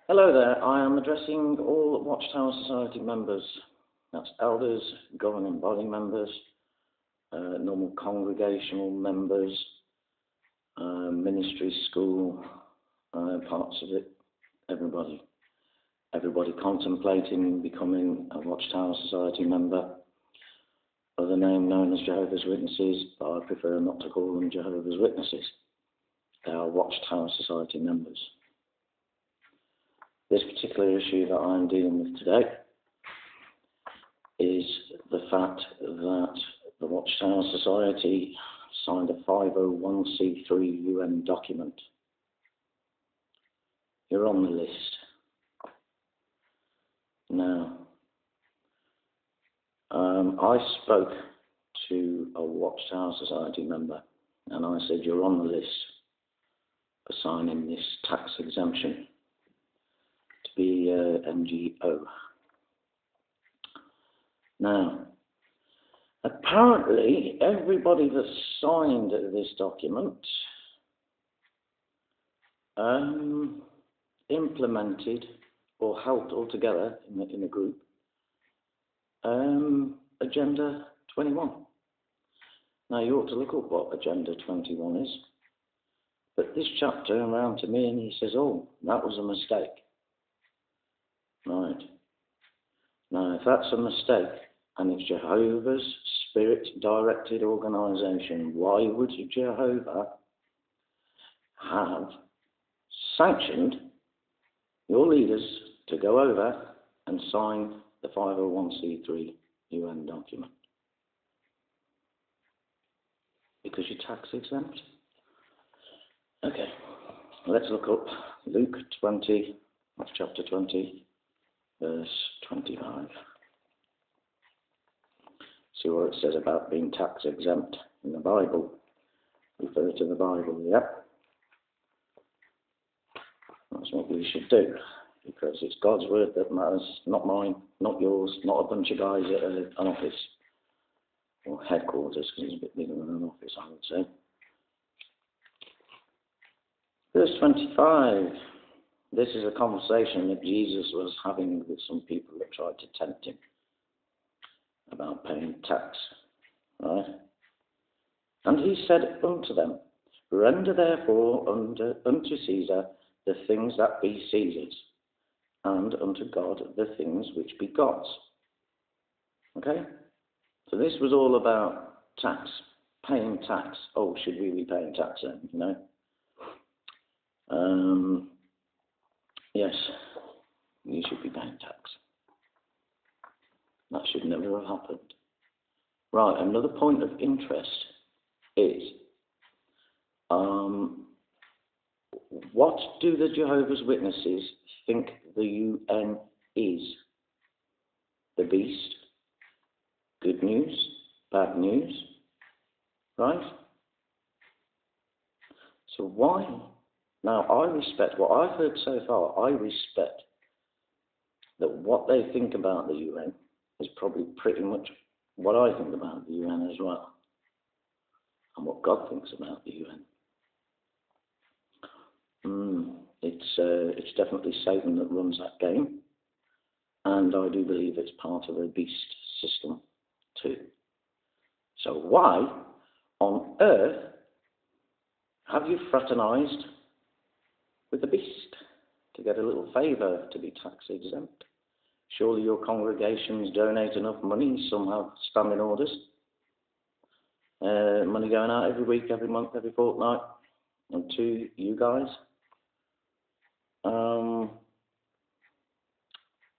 Hello there, I am addressing all Watchtower Society members. That's elders, governing body members, normal congregational members, ministry, school, parts of it, everybody. Everybody contemplating becoming a Watchtower Society member, other name known as Jehovah's Witnesses, but I prefer not to call them Jehovah's Witnesses. They are Watchtower Society members. This particular issue that I'm dealing with today is the fact that the Watchtower Society signed a 501c3 UN document. You're on the list. Now, I spoke to a Watchtower Society member and I said, you're on the list for signing this tax exemption to be NGO. Now, apparently everybody that signed this document implemented or helped all together in a group Agenda 21. Now you ought to look up what Agenda 21 is. But this chap turned around to me and he says, oh, that was a mistake. Right. Now if that's a mistake and it's Jehovah's Spirit-directed organisation, why would Jehovah have sanctioned your leaders to go over and sign the 501c3 UN document? Because you're tax exempt? Okay, let's look up Luke 20, that's chapter 20, verse 25. See what it says about being tax exempt in the Bible. Refer to the Bible, yep. That's what we should do, because it's God's word that matters, not mine, not yours, not a bunch of guys at an office, or headquarters, because it's a bit bigger than an office, I would say. Verse 25, this is a conversation that Jesus was having with some people that tried to tempt him about paying tax, right? And he said unto them, render therefore unto Caesar the things that be Caesar's, and unto God the things which be God's. Okay? So this was all about tax, paying tax. Oh, should we be paying tax then, you know? Yes, you should be paying tax. That should never have happened. Right, another point of interest is, what do the Jehovah's Witnesses think the UN is? The beast? Good news? Bad news? Right? So why? Now, I respect what I've heard so far. I respect that what they think about the UN is probably pretty much what I think about the UN as well, and what God thinks about the UN. It's definitely Satan that runs that game, and I do believe it's part of a beast system too. So why on earth have you fraternized with the beast to get a little favour to be tax exempt? Surely your congregations donate enough money, some have standing orders. Money going out every week, every month, every fortnight, and to you guys.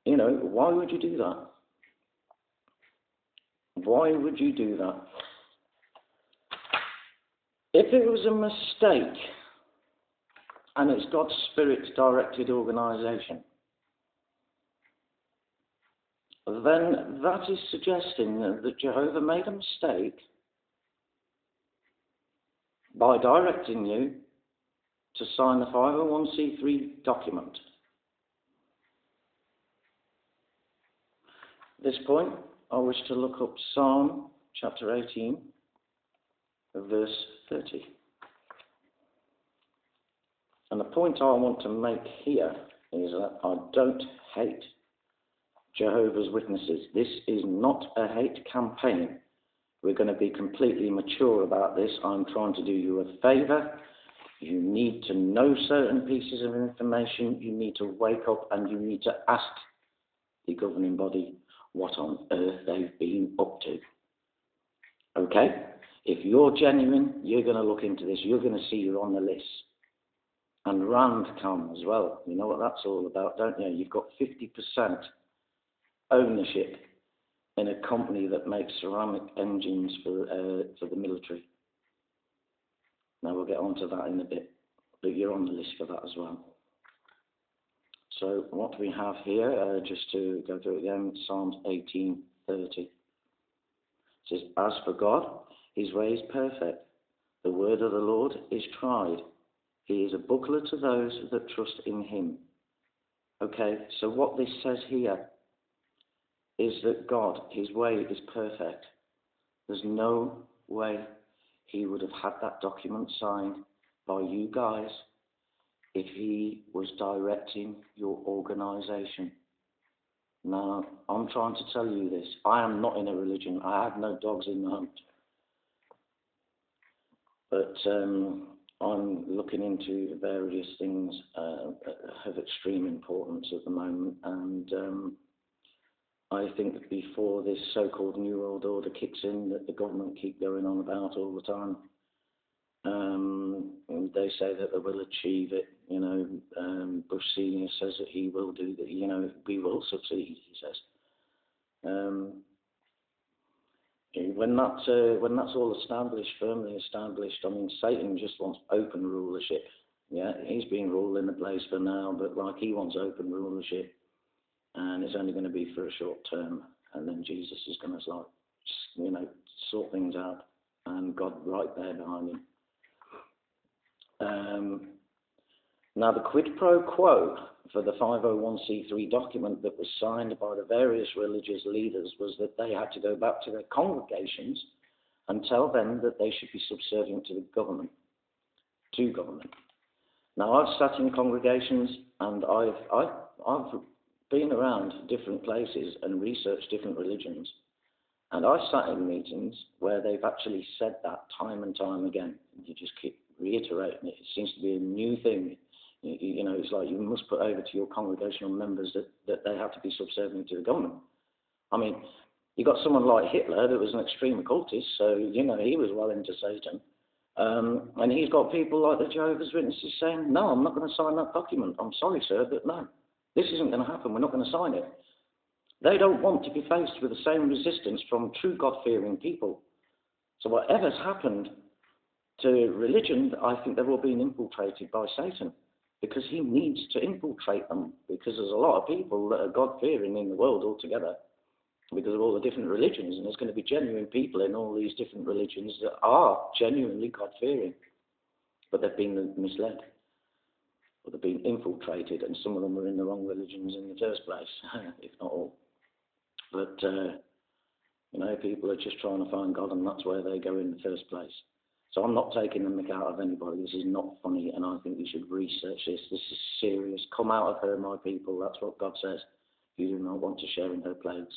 You know, why would you do that? Why would you do that? If it was a mistake, and it's God's Spirit-directed organisation, then that is suggesting that Jehovah made a mistake by directing you to sign the 501c3 document. At this point, I wish to look up Psalm chapter 18, verse 30. And the point I want to make here is that I don't hate Jehovah's Witnesses. This is not a hate campaign. We're going to be completely mature about this. I'm trying to do you a favour. You need to know certain pieces of information. You need to wake up and you need to ask the governing body what on earth they've been up to. Okay? If you're genuine, you're going to look into this. You're going to see you're on the list. And Randcom as well. You know what that's all about, don't you? You've got 50% ownership in a company that makes ceramic engines for the military. Now we'll get onto that in a bit, but you're on the list for that as well. So what we have here, just to go through it again, Psalms 18:30. It says, "As for God, his way is perfect. The word of the Lord is tried. He is a buckler to those that trust in him." Okay, so what this says here is that God, his way is perfect. There's no way he would have had that document signed by you guys if he was directing your organisation. Now, I'm trying to tell you this. I am not in a religion. I have no dogs in the hunt. But I'm looking into various things of extreme importance at the moment, and I think that before this so-called New World Order kicks in, that the government keep going on about all the time, and they say that they will achieve it. You know, Bush Senior says that he will do that. You know, we will succeed, he says. When that's all established, firmly established, I mean, Satan just wants open rulership. Yeah, he's been ruling the place for now, but like he wants open rulership, and it's only going to be for a short term, and then Jesus is going to like, you know, sort things out, and God right there behind him. Now, the quid pro quo for the 501c3 document that was signed by the various religious leaders was that they had to go back to their congregations and tell them that they should be subservient to the government, to government. Now, I've sat in congregations and I've been around different places and researched different religions, and I've sat in meetings where they've actually said that time and time again. You just keep reiterating it. It seems to be a new thing. You know, it's like you must put over to your congregational members that they have to be subservient to the government. I mean, you got someone like Hitler that was an extreme occultist, so, you know, he was well into Satan. And he's got people like the Jehovah's Witnesses saying, no, I'm not going to sign that document. I'm sorry, sir, but no, this isn't going to happen. We're not going to sign it. They don't want to be faced with the same resistance from true God-fearing people. So whatever's happened to religion, I think they're all being infiltrated by Satan, because he needs to infiltrate them, because there's a lot of people that are God-fearing in the world altogether because of all the different religions, and there's going to be genuine people in all these different religions that are genuinely God-fearing, but they've been misled, or they've been infiltrated, and some of them are in the wrong religions in the first place, if not all. But, you know, people are just trying to find God, and that's where they go in the first place. So I'm not taking the mick out of anybody. This is not funny, and I think you should research this. This is serious. Come out of her, my people. That's what God says. You do not want to share in her plagues.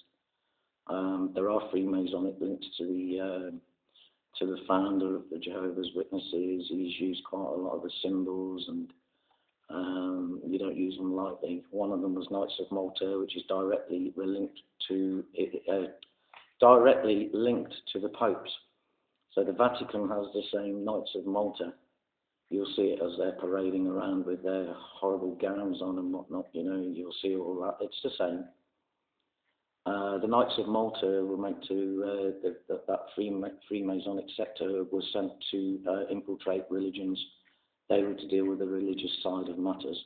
There are Freemasonic links to the founder of the Jehovah's Witnesses. He's used quite a lot of the symbols, and you don't use them lightly. One of them was Knights of Malta, which is directly linked to the popes. So the Vatican has the same Knights of Malta. You'll see it as they're parading around with their horrible gowns on and whatnot. You know, you'll see all that. It's the same. The Knights of Malta were meant to, that Freemasonic sector was sent to infiltrate religions. They were to deal with the religious side of matters.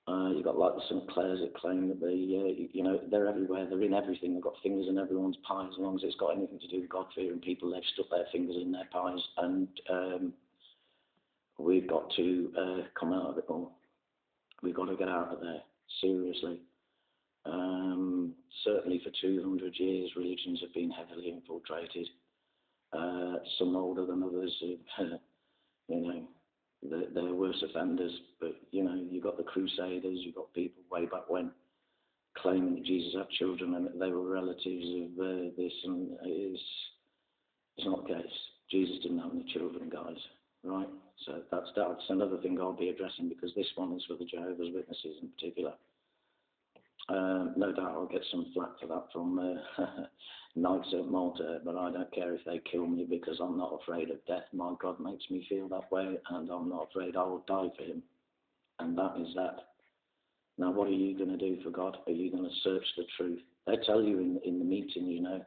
You've got like the St. Clairs that claim that they, you know, they're everywhere. They're in everything. They've got fingers in everyone's pie. As long as it's got anything to do with God-fearing people, they've stuck their fingers in their pies. And we've got to come out of it all. We've got to get out of there, seriously. Certainly for 200 years, religions have been heavily infiltrated. Some older than others. You know, there were worse offenders, but you know, you've got the Crusaders, you've got people way back when claiming that Jesus had children and that they were relatives of this, and it's not the case. Jesus didn't have any children, guys, right? So that's another thing I'll be addressing, because this one is for the Jehovah's Witnesses in particular. No doubt I'll get some flack for that from Knights at Malta, but I don't care if they kill me, because I'm not afraid of death. My God makes me feel that way, and I'm not afraid I will die for him. And that is that. Now, what are you going to do for God? Are you going to search the truth? They tell you in the meeting, you know,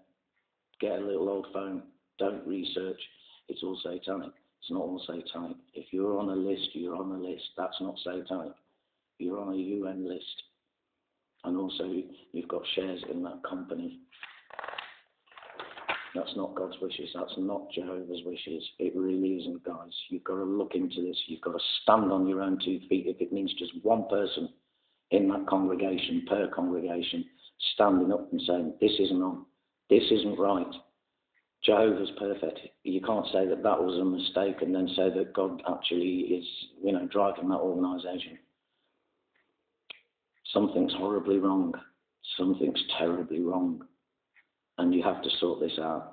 get a little old phone, don't research. It's all satanic. It's not all satanic. If you're on a list, you're on a list. That's not satanic. You're on a UN list. And also, you've got shares in that company. That's not God's wishes. That's not Jehovah's wishes. It really isn't, guys. You've got to look into this. You've got to stand on your own 2 feet. If it means just one person in that congregation, per congregation, standing up and saying, this isn't on, this isn't right. Jehovah's perfect. You can't say that that was a mistake and then say that God actually is, you know, driving that organisation. Something's horribly wrong. Something's terribly wrong. And you have to sort this out.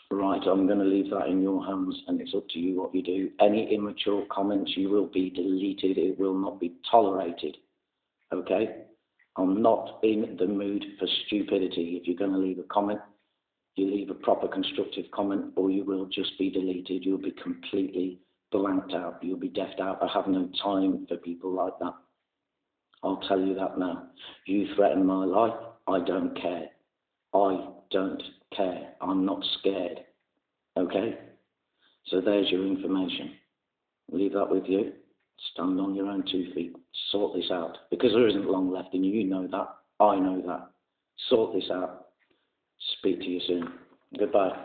Right, I'm going to leave that in your hands, and it's up to you what you do. Any immature comments, you will be deleted. It will not be tolerated. Okay? I'm not in the mood for stupidity. If you're going to leave a comment, you leave a proper constructive comment, or you will just be deleted. You'll be completely blanked out. You'll be deafed out. I have no time for people like that. I'll tell you that now. You threaten my life, I don't care. I don't care. I'm not scared. Okay? So there's your information. Leave that with you. Stand on your own 2 feet. Sort this out. Because there isn't long left, and you know that. I know that. Sort this out. Speak to you soon. Goodbye.